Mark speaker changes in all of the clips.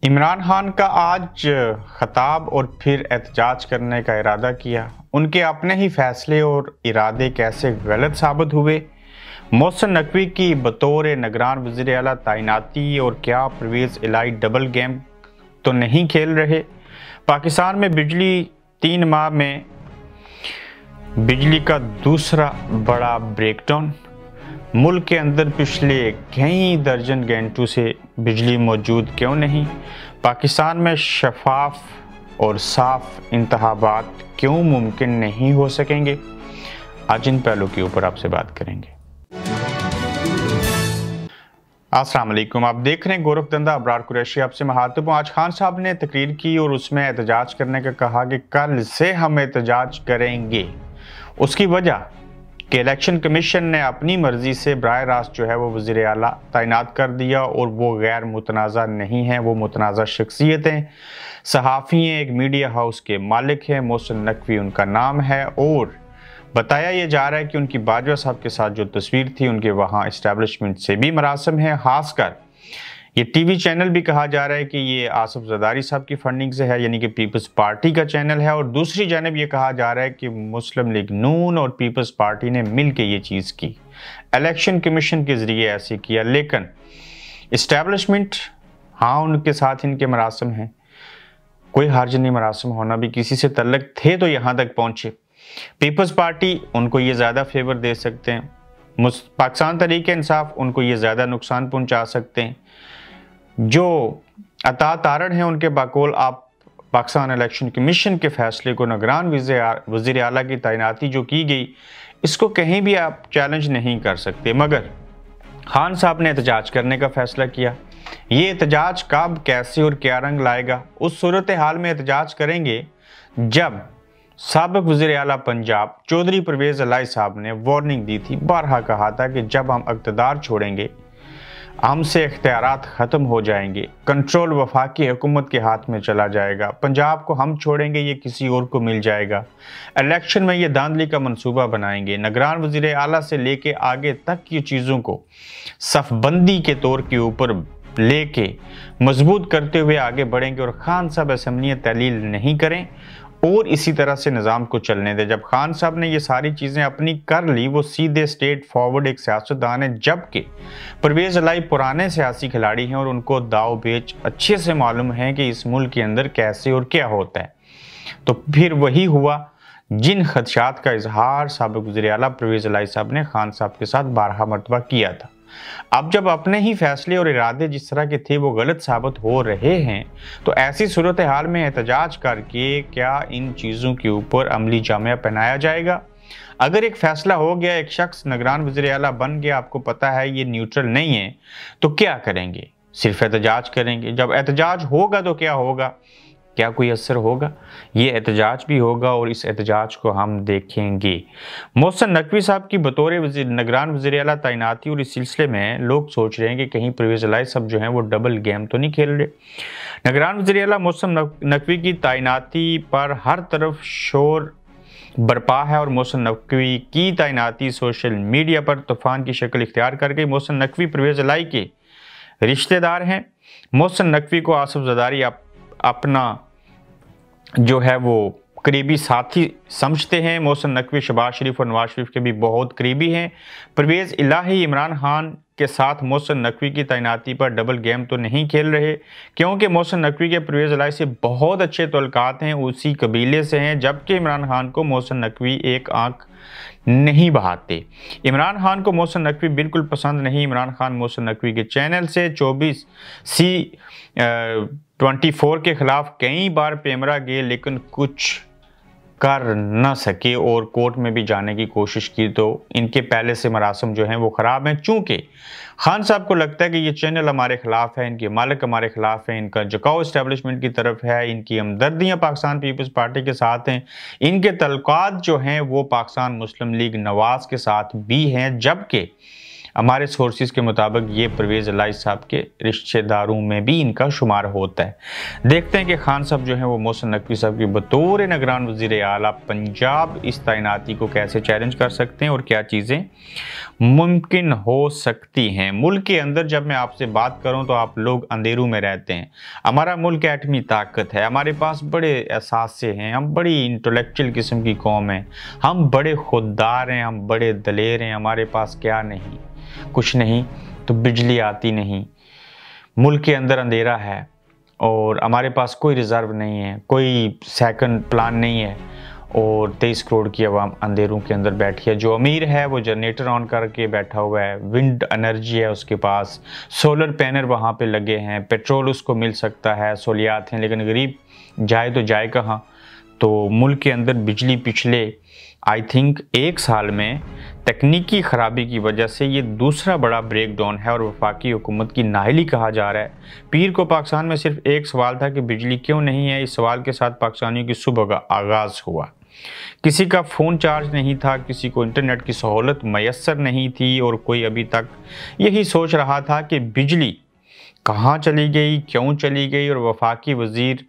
Speaker 1: इमरान खान का आज खिताब और फिर एहतजाज करने का इरादा किया। उनके अपने ही फैसले और इरादे कैसे गलत साबित हुए। मोहसिन नकवी की बतौर निगरान वज़ीर आला तैनाती और क्या परवेज़ इलाही डबल गेम तो नहीं खेल रहे। पाकिस्तान में बिजली 3 माह में बिजली का दूसरा बड़ा ब्रेकडाउन। मुल्क के अंदर पिछले कई दर्जन घंटों से बिजली मौजूद क्यों नहीं। पाकिस्तान में शफाफ और साफ इंतखाबात क्यों मुमकिन नहीं हो सकेंगे। आज इन पहलू के ऊपर आपसे बात करेंगे। अस्सलाम वालेकुम, आप देख रहे हैं गोरखधंधा। अबरार कुरैशी आपसे मुखातिब हूं। आज खान साहब ने तकरीर की और उसमें एहतजाज करने का कहा कि कल से हम एहतजाज करेंगे। उसकी वजह कि इलेक्शन कमीशन ने अपनी मर्जी से बराह रास्त जो है वो वज़ीर आला तैनात कर दिया और वो गैर मुतनाज़ा नहीं है, वो मुतनाज़ा शख्सियतें सहाफ़ी हैं, एक मीडिया हाउस के मालिक हैं, मोहसिन नकवी उनका नाम है। और बताया ये जा रहा है कि उनकी बाजवा साहब के साथ जो तस्वीर थी उनके वहाँ इस्टेब्लिशमेंट से भी मरासम है। खासकर ये टीवी चैनल भी कहा जा रहा है कि ये आसिफ जरदारी साहब की फंडिंग से है, यानी कि पीपल्स पार्टी का चैनल है। और दूसरी जानब ये कहा जा रहा है कि मुस्लिम लीग नून और पीपल्स पार्टी ने मिल के ये चीज़ की, इलेक्शन कमीशन के ज़रिए ऐसे किया। लेकिन इस्टेब्लिशमेंट, हाँ, उनके साथ इनके मरासम हैं, कोई हर्ज नहीं मरासम होना भी, किसी से तल्लक थे तो यहाँ तक पहुँचे। पीपल्स पार्टी उनको ये ज़्यादा फेवर दे सकते हैं, पाकिस्तान तहरीक इंसाफ उनको ये ज़्यादा नुकसान पहुँचा सकते हैं। जो अता तारण है उनके बाकौल आप पाकिस्तान इलेक्शन कमीशन के फैसले को, निगरान वज़ीर आला की तैनाती जो की गई, इसको कहीं भी आप चैलेंज नहीं कर सकते। मगर खान साहब ने एहतजाज करने का फैसला किया। ये एहतजाज कब, कैसे और क्या रंग लाएगा, उस सूरत हाल में एहतजाज करेंगे जब साबिक वज़ीर आला पंजाब चौधरी परवेज़ इलाही साहब ने वार्निंग दी थी, बारहा कहा था कि जब हम इक़्तिदार छोड़ेंगे हमसे इख्तियारात ख़त्म हो जाएंगे, कंट्रोल वफाकी हुकूमत के हाथ में चला जाएगा, पंजाब को हम छोड़ेंगे ये किसी और को मिल जाएगा, इलेक्शन में ये धांधली का मंसूबा बनाएंगे। निगरान वज़ीर आला से लेके आगे तक की चीज़ों को सफ़बंदी के तौर के ऊपर लेके मजबूत करते हुए आगे बढ़ेंगे। और खान साहब असम्बलियाँ तहलील नहीं करें और इसी तरह से निज़ाम को चलने दें। जब खान साहब ने ये सारी चीज़ें अपनी कर ली, वो सीधे स्ट्रेट फॉरवर्ड एक सियासतदान है, जबकि परवेज़ इलाही पुराने सियासी खिलाड़ी हैं और उनको दाव पेच अच्छे से मालूम है कि इस मुल्क के अंदर कैसे और क्या होता है। तो फिर वही हुआ जिन खदशात का इजहार साबिक वज़ीर आला परवेज़ इलाही साहब ने खान साहब के साथ 12 मरतबा किया था। अब जब अपने ही फैसले और इरादे जिस तरह के थे वो गलत साबित हो रहे हैं, तो ऐसी सूरत हाल में एहतजाज करके क्या इन चीज़ों के ऊपर अमली जामिया पहनाया जाएगा। अगर एक फैसला हो गया, एक शख्स निगरान वज़ीर आला बन गया, आपको पता है ये न्यूट्रल नहीं है, तो क्या करेंगे? सिर्फ एहतजाज करेंगे। जब एहतजाज होगा तो क्या होगा, क्या कोई असर होगा? ये एहतजाज भी होगा और इस एहतजाज को हम देखेंगे। मोहसिन नकवी साहब की बतौर निगरान वज़ीर आला तैनाती, और इस सिलसिले में लोग सोच रहे हैं कि कहीं परवेज़ इलाही साहब जो हैं वो डबल गेम तो नहीं खेल रहे। निगरान वज़ीर आला मोहसिन नकवी की तैनाती पर हर तरफ शोर बरपा है और मोहसिन नकवी की तैनाती सोशल मीडिया पर तूफान की शक्ल इख्तियार कर गई। मोहसिन नकवी परवेज़ इलाही के रिश्तेदार हैं। मोहसिन नकवी को आसिफ जरदारी अपना जो है वो करीबी साथी समझते हैं। मोहसिन नकवी शहबाज शरीफ और नवाज शरीफ के भी बहुत करीबी हैं। परवेज़ इलाही इमरान खान के साथ मोहसिन नकवी की तैनाती पर डबल गेम तो नहीं खेल रहे, क्योंकि मोहसिन नकवी के परवेज़ इलाही से बहुत अच्छे तल्लुकात हैं, उसी कबीले से हैं। जबकि इमरान खान को मोहसिन नकवी एक आंख नहीं बहाते। इमरान खान को मोहसिन नकवी बिल्कुल पसंद नहीं। इमरान खान मोहसिन नकवी के चैनल से 24C24 के खिलाफ कई बार पेमरा गए, लेकिन कुछ कर न सके और कोर्ट में भी जाने की कोशिश की, तो इनके पहले से मरासम जो हैं वो ख़राब हैं। चूँकि खान साहब को लगता है कि ये चैनल हमारे ख़िलाफ़ है, इनके मालिक हमारे ख़िलाफ़ हैं, इनका झुकाव इस्टेब्लिशमेंट की तरफ है, इनकी हमदर्दियाँ पाकिस्तान पीपल्स पार्टी के साथ हैं, इनके तल्लुकात जो हैं वो पाकिस्तान मुस्लिम लीग नवाज़ के साथ भी हैं। जबकि हमारे सोर्सेज के मुताबिक ये परवेज़ इलाही साहब के रिश्तेदारों में भी इनका शुमार होता है। देखते हैं कि खान साहब जो हैं वो मोहसिन नकवी साहब की बतौर निगरान वज़ीर आला पंजाब इस तैनाती को कैसे चैलेंज कर सकते हैं और क्या चीज़ें मुमकिन हो सकती हैं। मुल्क के अंदर जब मैं आपसे बात करूं तो आप लोग अंधेरों में रहते हैं। हमारा मुल्क एटमी ताकत है, हमारे पास बड़े एहसास हैं, हम बड़ी इंटेलेक्चुअल किस्म की कौम है, हम बड़े खुददार हैं, हम बड़े दलेर हैं। हमारे पास क्या नहीं, कुछ नहीं तो बिजली आती नहीं, मुल्क के अंदर अंधेरा है और हमारे पास कोई रिज़र्व नहीं है, कोई सेकंड प्लान नहीं है और 23 करोड़ की आवाम अंधेरों के अंदर बैठी है। जो अमीर है वो जनरेटर ऑन करके बैठा हुआ है, विंड एनर्जी है उसके पास, सोलर पैनल वहाँ पे लगे हैं, पेट्रोल उसको मिल सकता है, सहूलियात हैं, लेकिन गरीब जाए तो जाए कहाँ। तो मुल्क के अंदर बिजली पिछले आई थिंक 1 साल में तकनीकी ख़राबी की वजह से ये दूसरा बड़ा ब्रेक डाउन है और वफाकी हुकूमत की नाअहली कहा जा रहा है। पीर को पाकिस्तान में सिर्फ एक सवाल था कि बिजली क्यों नहीं है। इस सवाल के साथ पाकिस्तानियों की सुबह का आगाज़ हुआ। किसी का फ़ोन चार्ज नहीं था, किसी को इंटरनेट की सहूलत मैसर नहीं थी और कोई अभी तक यही सोच रहा था कि बिजली कहाँ चली गई, क्यों चली गई। और वफाकी वज़ीर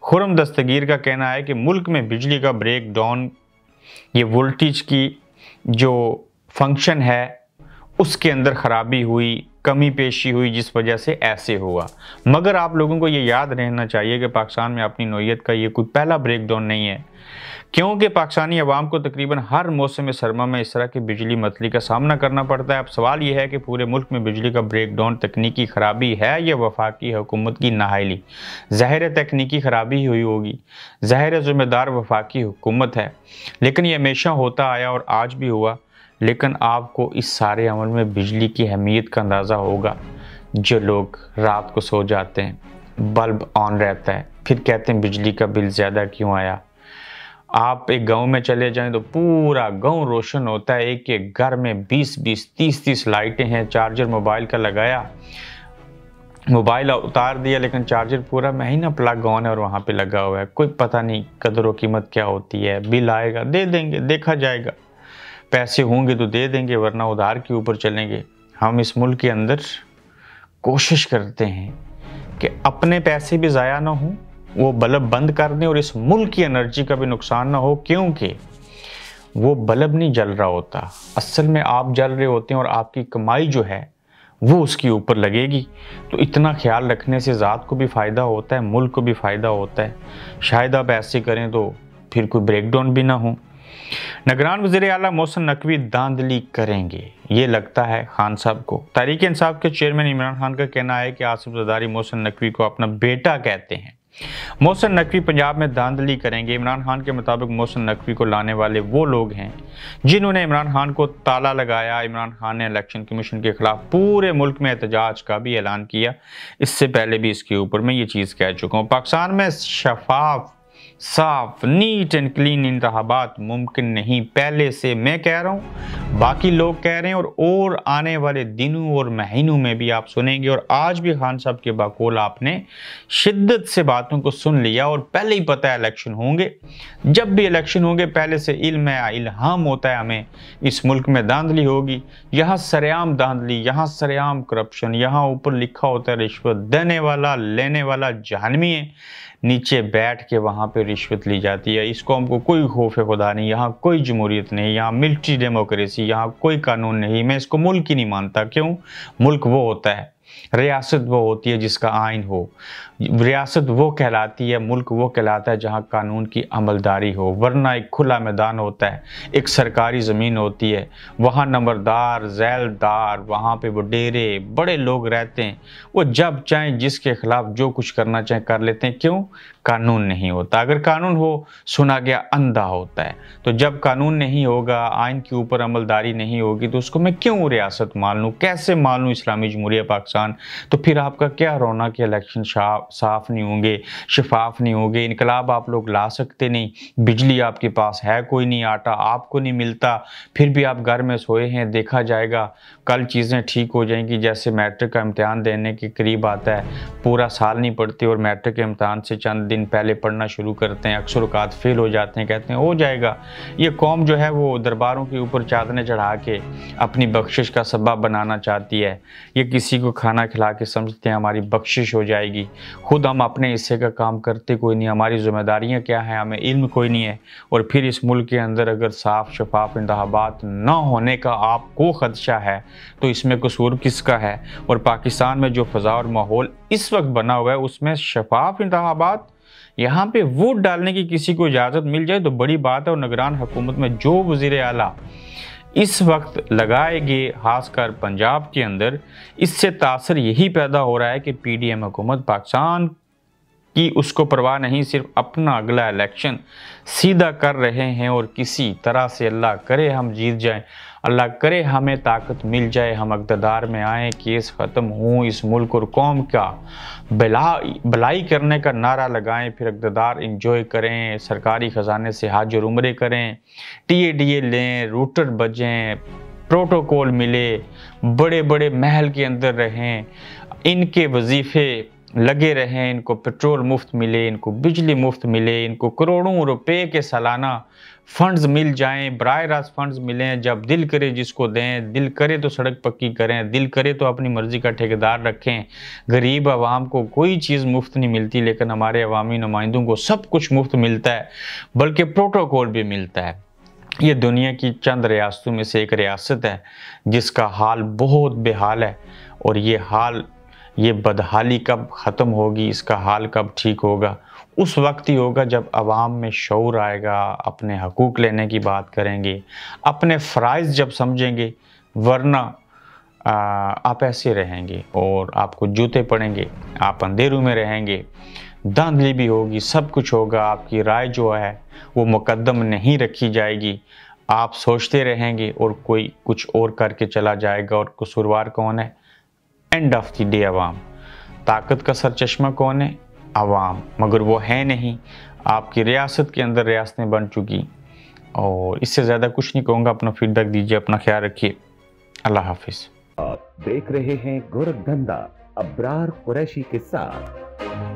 Speaker 1: खुर्रम दस्तगीर का कहना है कि मुल्क में बिजली का ब्रेक डाउन, ये वोल्टेज की जो फंक्शन है उसके अंदर ख़राबी हुई, कमी पेशी हुई, जिस वजह से ऐसे हुआ। मगर आप लोगों को ये याद रहना चाहिए कि पाकिस्तान में अपनी नौइयत का ये कोई पहला ब्रेक डाउन नहीं है, क्योंकि पाकिस्तानी अवाम को तकरीबन हर मौसम सरमा में इस तरह की बिजली मतली का सामना करना पड़ता है। अब सवाल यह है कि पूरे मुल्क में बिजली का ब्रेक डाउन तकनीकी ख़राबी है या वफाकी हुकूमत की नाअहली। ज़ाहिर है तकनीकी ख़राबी हुई होगी, ज़ाहिर है ज़िम्मेदार वफाकी हुकूमत है, लेकिन ये हमेशा होता आया और आज भी हुआ। लेकिन आपको इस सारे अमल में बिजली की अहमियत का अंदाज़ा होगा। जो लोग रात को सो जाते हैं, बल्ब ऑन रहता है, फिर कहते हैं बिजली का बिल ज़्यादा क्यों आया। आप एक गांव में चले जाएं तो पूरा गांव रोशन होता है, एक एक घर में 20-20, 30-30 लाइटें हैं। चार्जर मोबाइल का लगाया, मोबाइल उतार दिया, लेकिन चार्जर पूरा महीना प्लग ऑन है और वहाँ पे लगा हुआ है। कोई पता नहीं कदर व कीमत क्या होती है। बिल आएगा दे देंगे, देखा जाएगा, पैसे होंगे तो दे देंगे, वरना उधार के ऊपर चलेंगे। हम इस मुल्क के अंदर कोशिश करते हैं कि अपने पैसे भी ज़ाया ना हो, वो बल्ब बंद कर दें और इस मुल्क की एनर्जी का भी नुकसान ना हो, क्योंकि वो बल्ब नहीं जल रहा होता, असल में आप जल रहे होते हैं और आपकी कमाई जो है वो उसके ऊपर लगेगी। तो इतना ख्याल रखने से ज़ात को भी फ़ायदा होता है, मुल्क को भी फ़ायदा होता है। शायद आप ऐसे करें तो फिर कोई ब्रेकडाउन भी ना हो। निगरान वज़ीर आला मोहसिन नकवी धांधली करेंगे, ये लगता है खान साहब को। तहरीक इंसाफ के चेयरमैन इमरान खान का कहना है कि आसिफ ज़रदारी मोहसिन नकवी को अपना बेटा कहते हैं। मोहसिन नकवी पंजाब में धांधली करेंगे। इमरान खान के मुताबिक मोहसिन नकवी को लाने वाले वो लोग हैं जिन्होंने इमरान खान को ताला लगाया। इमरान खान ने इलेक्शन कमीशन के खिलाफ पूरे मुल्क में एहतजाज का भी ऐलान किया। इससे पहले भी इसके ऊपर मैं ये चीज़ कह चुका हूँ। पाकिस्तान में शफाफ, साफ, नीट एंड क्लीन इंतखाबात मुमकिन नहीं, पहले से मैं कह रहा हूँ, बाकी लोग कह रहे हैं और आने वाले दिनों और महीनों में भी आप सुनेंगे। और आज भी खान साहब के बकौल आपने शिद्दत से बातों को सुन लिया और पहले ही पता है इलेक्शन होंगे। जब भी इलेक्शन होंगे पहले से इल्म है, इल्हाम होता है हमें इस मुल्क में धांधली होगी। यहाँ सरेआम धांधली, यहाँ सरेआम करप्शन, यहाँ ऊपर लिखा होता है रिश्वत देने वाला लेने वाला जहन्नमी है, नीचे बैठ के वहाँ पे रिश्वत ली जाती है। इस कौम को कोई खौफ खुदा नहीं, यहाँ कोई जमहूरियत नहीं, यहाँ मिलिट्री डेमोक्रेसी, यहाँ कोई कानून नहीं। मैं इसको मुल्क ही नहीं मानता। क्यों? मुल्क वो होता है, रियासत वो होती है जिसका आइन हो, रियासत वो कहलाती है, मुल्क वो कहलाता है जहाँ कानून की अमलदारी हो। वरना एक खुला मैदान होता है, एक सरकारी ज़मीन होती है, वहाँ नंबरदार, झैलदार, वहाँ पे वडेरे बड़े लोग रहते हैं। वो जब चाहें जिसके खिलाफ जो कुछ करना चाहें कर लेते हैं। क्यों? कानून नहीं होता। अगर कानून हो, सुना गया अंधा होता है। तो जब कानून नहीं होगा, आइन के ऊपर अमलदारी नहीं होगी, तो उसको मैं क्यों रियासत मान लूँ? कैसे मान लूँ इस्लामी जमहूरिया पाकिस्तान? तो फिर आपका क्या रोना कि इलेक्शन साफ नहीं होंगे, शफाफ नहीं होंगे। इनकलाब आप लोग ला सकते नहीं, बिजली आपके पास है कोई नहीं, आटा आपको नहीं मिलता, फिर भी आप घर में सोए हैं। देखा जाएगा कल चीज़ें ठीक हो जाएंगी। जैसे मैट्रिक का इम्तहान देने के करीब आता है, पूरा साल नहीं पढ़ते और मैट्रिक के इम्तहान से चंद दिन पहले पढ़ना शुरू करते हैं, अक्सर औकात फेल हो जाते हैं, कहते हैं हो जाएगा। ये कौम जो है वो दरबारों के ऊपर चादरें चढ़ा के अपनी बख्शिश का सबब बनाना चाहती है। ये किसी को खाना खिला के समझते हैं हमारी बख्शिश हो जाएगी। खुद हम अपने हिस्से का काम करते कोई नहीं, हमारी जिम्मेदारियां क्या हैं, हमें इल्म कोई नहीं है। और फिर इस मुल्क के अंदर अगर साफ शफाफ इंतखाबात ना होने का आपको खदशा है तो इसमें कसूर किसका है? और पाकिस्तान में जो फ़ज़ा और माहौल इस वक्त बना हुआ है उसमें शफाफ इंतखाबात, यहाँ पे वोट डालने की किसी को इजाज़त मिल जाए तो बड़ी बात है। और निगरान हुकूमत में जो वज़ीर आला इस वक्त लगाएंगे, खासकर पंजाब के अंदर, इससे तासर यही पैदा हो रहा है कि PDM हुकूमत पाकिस्तान की उसको परवाह नहीं, सिर्फ अपना अगला इलेक्शन सीधा कर रहे हैं। और किसी तरह से अल्लाह करे हम जीत जाएं, अल्लाह करे हमें ताकत मिल जाए, हम इक़्तिदार में आएँ, केस ख़त्म हों, इस मुल्क और कौम का भलाई करने का नारा लगाएं, फिर इक़्तिदार इंजॉय करें, सरकारी ख़जाने से हज और उम्रे करें, TADA लें, रूटर बजें, प्रोटोकॉल मिले, बड़े बड़े महल के अंदर रहें, इनके वजीफ़े लगे रहें, इनको पेट्रोल मुफ्त मिले, इनको बिजली मुफ्त मिले, इनको करोड़ों रुपए के सालाना फंड्स मिल जाएं, बराह रास्त फंड्स मिलें, जब दिल करे जिसको दें, दिल करे तो सड़क पक्की करें, दिल करे तो अपनी मर्ज़ी का ठेकेदार रखें। गरीब आवाम को कोई चीज़ मुफ्त नहीं मिलती, लेकिन हमारे अवामी नुमाइंदों को सब कुछ मुफ्त मिलता है, बल्कि प्रोटोकॉल भी मिलता है। ये दुनिया की चंद रियासतों में से एक रियासत है जिसका हाल बहुत बेहाल है। और ये बदहाली कब ख़त्म होगी, इसका हाल कब ठीक होगा? उस वक्त ही होगा जब आवाम में शऊर आएगा, अपने हकूक़ लेने की बात करेंगे, अपने फ़राइज़ जब समझेंगे। वरना आप ऐसे रहेंगे और आपको जूते पड़ेंगे, आप अंधेरों में रहेंगे, धांधली भी होगी, सब कुछ होगा, आपकी राय जो है वो मुकद्दम नहीं रखी जाएगी, आप सोचते रहेंगे और कोई कुछ और करके चला जाएगा। और कसूरवार कौन है? एंड ऑफ द डे अवाम। ताकत का सरचश्मा कौन है? अवाम। मगर वो है नहीं। आपकी रियासत के अंदर रियासतें बन चुकी। और इससे ज़्यादा कुछ नहीं कहूँगा। अपना फीडबैक दीजिए, अपना ख्याल रखिए। अल्लाह हाफिज़।
Speaker 2: आप देख रहे हैं गोरखधंधा अब्रार कुरैशी के साथ।